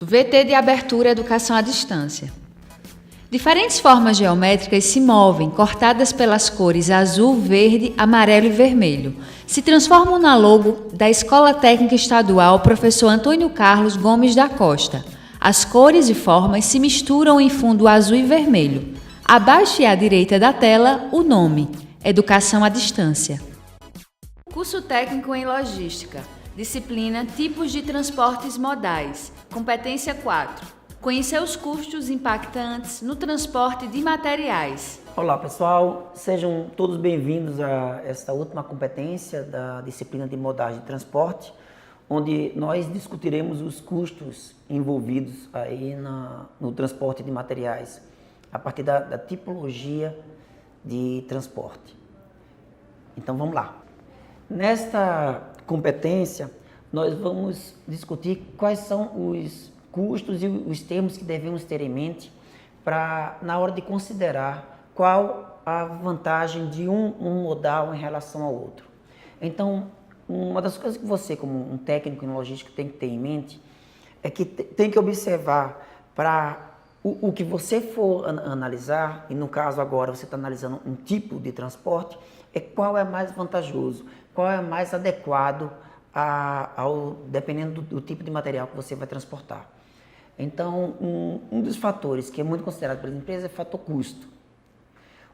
VT de abertura Educação à Distância. Diferentes formas geométricas se movem, cortadas pelas cores azul, verde, amarelo e vermelho. Se transformam na logo da Escola Técnica Estadual Professor Antônio Carlos Gomes da Costa. As cores e formas se misturam em fundo azul e vermelho. Abaixo e à direita da tela, o nome: Educação à Distância. Curso técnico em Logística. Disciplina Tipos de Transportes Modais. Competência 4. Conhecer os custos impactantes no transporte de materiais. Olá pessoal, sejam todos bem-vindos a esta última competência da disciplina de modais de transporte, onde nós discutiremos os custos envolvidos aí no transporte de materiais, a partir da tipologia de transporte. Então vamos lá. Nesta competência, nós vamos discutir quais são os custos e os termos que devemos ter em mente na hora de considerar qual a vantagem de um modal em relação ao outro. Então, uma das coisas que você, como um técnico em logística, tem que ter em mente é que tem que observar para o que você for analisar, e no caso agora você está analisando um tipo de transporte, é qual é mais vantajoso, qual é mais adequado dependendo do tipo de material que você vai transportar. Então, um dos fatores que é muito considerado pelas empresas é o fator custo.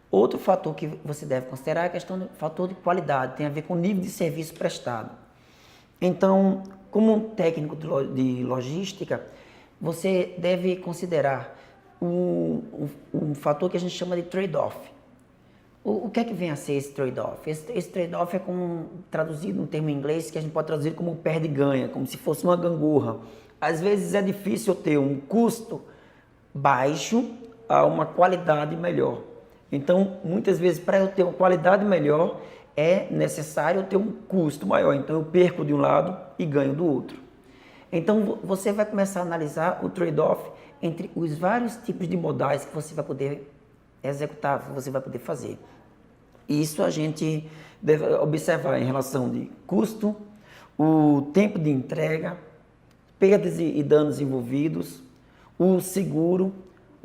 Outro fator que você deve considerar é a questão do fator de qualidade, tem a ver com o nível de serviço prestado. Então, como um técnico de logística, você deve considerar um fator que a gente chama de trade-off. O que é que vem a ser esse trade-off? Esse trade-off é traduzido no termo em inglês que a gente pode traduzir como perde e ganha, como se fosse uma gangorra. Às vezes é difícil ter um custo baixo a uma qualidade melhor. Então, muitas vezes, para eu ter uma qualidade melhor, é necessário ter um custo maior. Então, eu perco de um lado e ganho do outro. Então, você vai começar a analisar o trade-off entre os vários tipos de modais que você vai poder executar, que você vai poder fazer. Isso a gente deve observar em relação de custo, o tempo de entrega, perdas e danos envolvidos, o seguro,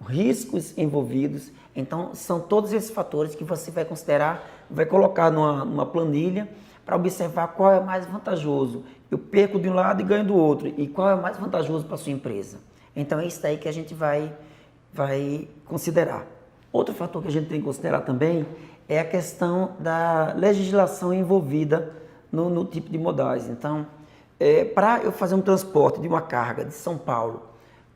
riscos envolvidos. Então, são todos esses fatores que você vai considerar, vai colocar numa planilha para observar qual é mais vantajoso. Eu perco de um lado e ganho do outro. E qual é mais vantajoso para a sua empresa. Então, é isso daí que a gente vai considerar. Outro fator que a gente tem que considerar também é a questão da legislação envolvida no tipo de modais. Então, para eu fazer um transporte de uma carga de São Paulo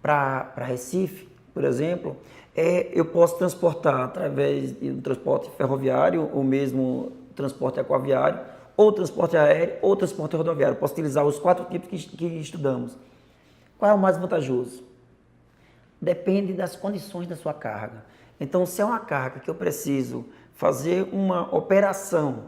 para Recife, por exemplo, eu posso transportar através de um transporte ferroviário, ou mesmo transporte aquaviário, ou transporte aéreo, ou transporte rodoviário. Eu posso utilizar os 4 tipos que estudamos. Qual é o mais vantajoso? Depende das condições da sua carga. Então, se é uma carga que eu preciso fazer uma operação,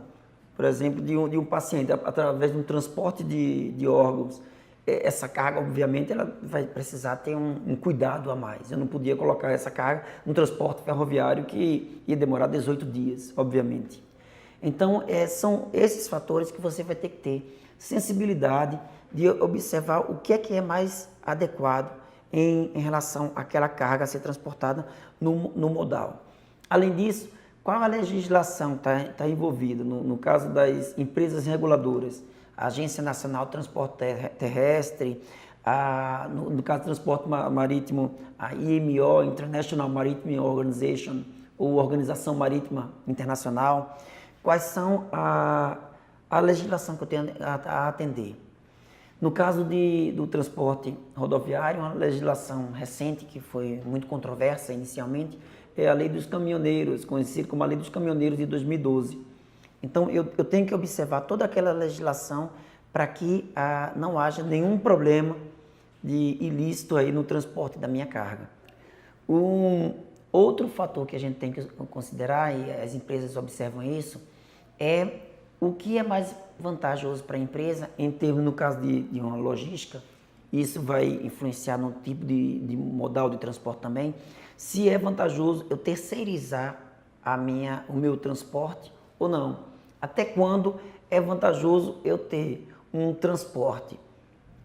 por exemplo, de um paciente, através de um transporte de órgãos, essa carga, obviamente, ela vai precisar ter um cuidado a mais. Eu não podia colocar essa carga no transporte ferroviário que ia demorar 18 dias, obviamente. Então, são esses fatores que você vai ter que ter sensibilidade de observar o que é mais adequado em relação àquela carga a ser transportada no modal. Além disso, qual a legislação está envolvida? No caso das empresas reguladoras, a Agência Nacional de Transporte Terrestre, no caso do transporte marítimo, a IMO, International Maritime Organization, ou Organização Marítima Internacional. Quais são a legislação que eu tenho a atender? No caso do transporte rodoviário, uma legislação recente que foi muito controversa inicialmente é a Lei dos Caminhoneiros, conhecida como a Lei dos Caminhoneiros de 2012. Então, eu tenho que observar toda aquela legislação para que não haja nenhum problema de ilícito aí no transporte da minha carga. Outro fator que a gente tem que considerar, e as empresas observam isso, é o que é mais vantajoso para a empresa, em termos, no caso de uma logística, isso vai influenciar no tipo de modal de transporte também, se é vantajoso eu terceirizar o meu transporte ou não. Até quando é vantajoso eu ter um transporte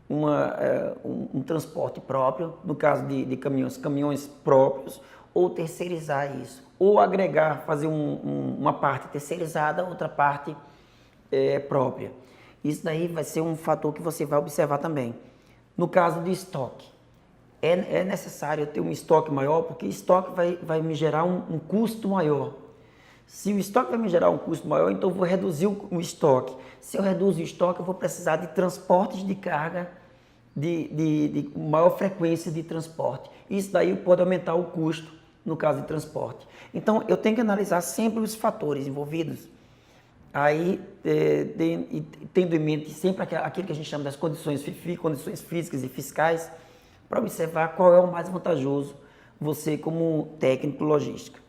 um transporte próprio, no caso de caminhões próprios, ou terceirizar isso, ou agregar, fazer uma parte terceirizada, outra parte própria. Isso daí vai ser um fator que você vai observar também. No caso de estoque, é necessário ter um estoque maior, porque estoque vai me gerar um custo maior. Se o estoque vai me gerar um custo maior, então eu vou reduzir o estoque. Se eu reduzir o estoque, eu vou precisar de transportes de carga de maior frequência de transporte. Isso daí pode aumentar o custo no caso de transporte. Então, eu tenho que analisar sempre os fatores envolvidos, aí tendo em mente sempre aquilo que a gente chama das condições FIFI, condições físicas e fiscais, para observar qual é o mais vantajoso você como técnico logística.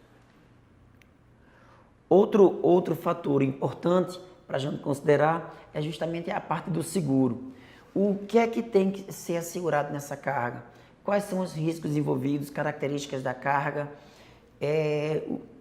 Outro fator importante para a gente considerar é justamente a parte do seguro. O que é que tem que ser assegurado nessa carga? Quais são os riscos envolvidos, características da carga,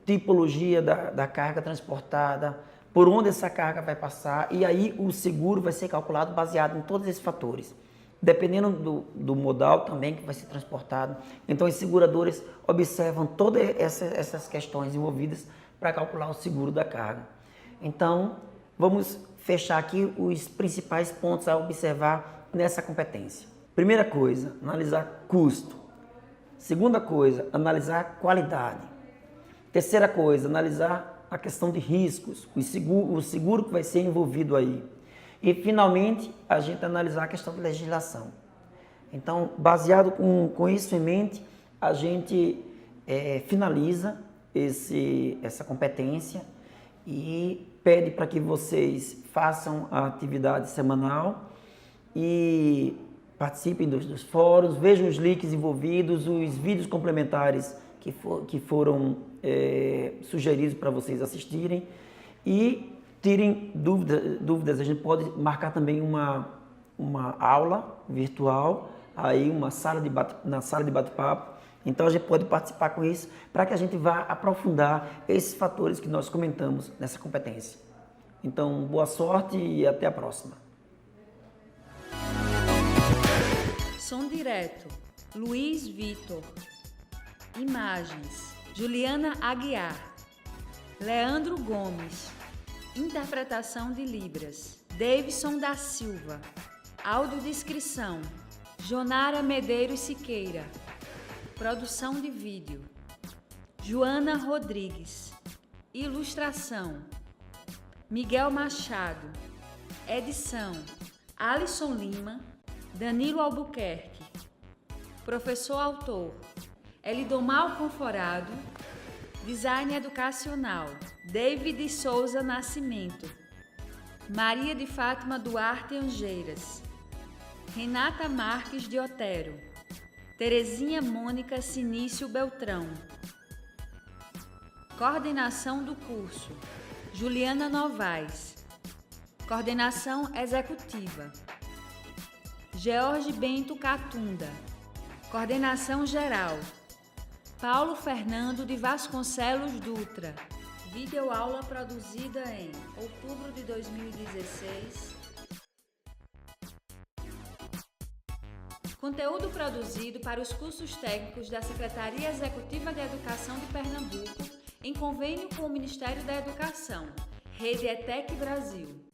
tipologia da carga transportada, por onde essa carga vai passar, e aí o seguro vai ser calculado baseado em todos esses fatores, dependendo do modal também que vai ser transportado. Então, os seguradores observam todas essas questões envolvidas para calcular o seguro da carga. Então, vamos fechar aqui os principais pontos a observar nessa competência. Primeira coisa, analisar custo. Segunda coisa, analisar qualidade. Terceira coisa, analisar a questão de riscos, o seguro que vai ser envolvido aí. E, finalmente, a gente analisar a questão de legislação. Então, baseado com isso em mente, a gente finaliza essa competência e pede para que vocês façam a atividade semanal e participem dos fóruns, vejam os links envolvidos, os vídeos complementares que foram sugeridos para vocês assistirem e tirem dúvidas. A gente pode marcar também uma aula virtual, aí na sala de bate-papo. Então a gente pode participar com isso para que a gente vá aprofundar esses fatores que nós comentamos nessa competência. Então, boa sorte e até a próxima. Som direto, Luiz Vitor. Imagens, Juliana Aguiar. Leandro Gomes. Interpretação de Libras, Davidson da Silva. Audiodescrição, Jonara Medeiros Siqueira. Produção de vídeo, Joana Rodrigues. Ilustração, Miguel Machado. Edição, Alisson Lima, Danilo Albuquerque. Professor autor, Elidomar Conforado. Design educacional, David Souza Nascimento. Maria de Fátima Duarte Angeiras. Renata Marques de Otero. Terezinha Mônica Sinício Beltrão. Coordenação do curso, Juliana Novaes. Coordenação executiva, George Bento Catunda. Coordenação geral, Paulo Fernando de Vasconcelos Dutra. Videoaula produzida em outubro de 2016. Conteúdo produzido para os cursos técnicos da Secretaria Executiva de Educação de Pernambuco, em convênio com o Ministério da Educação, Rede ETEC Brasil.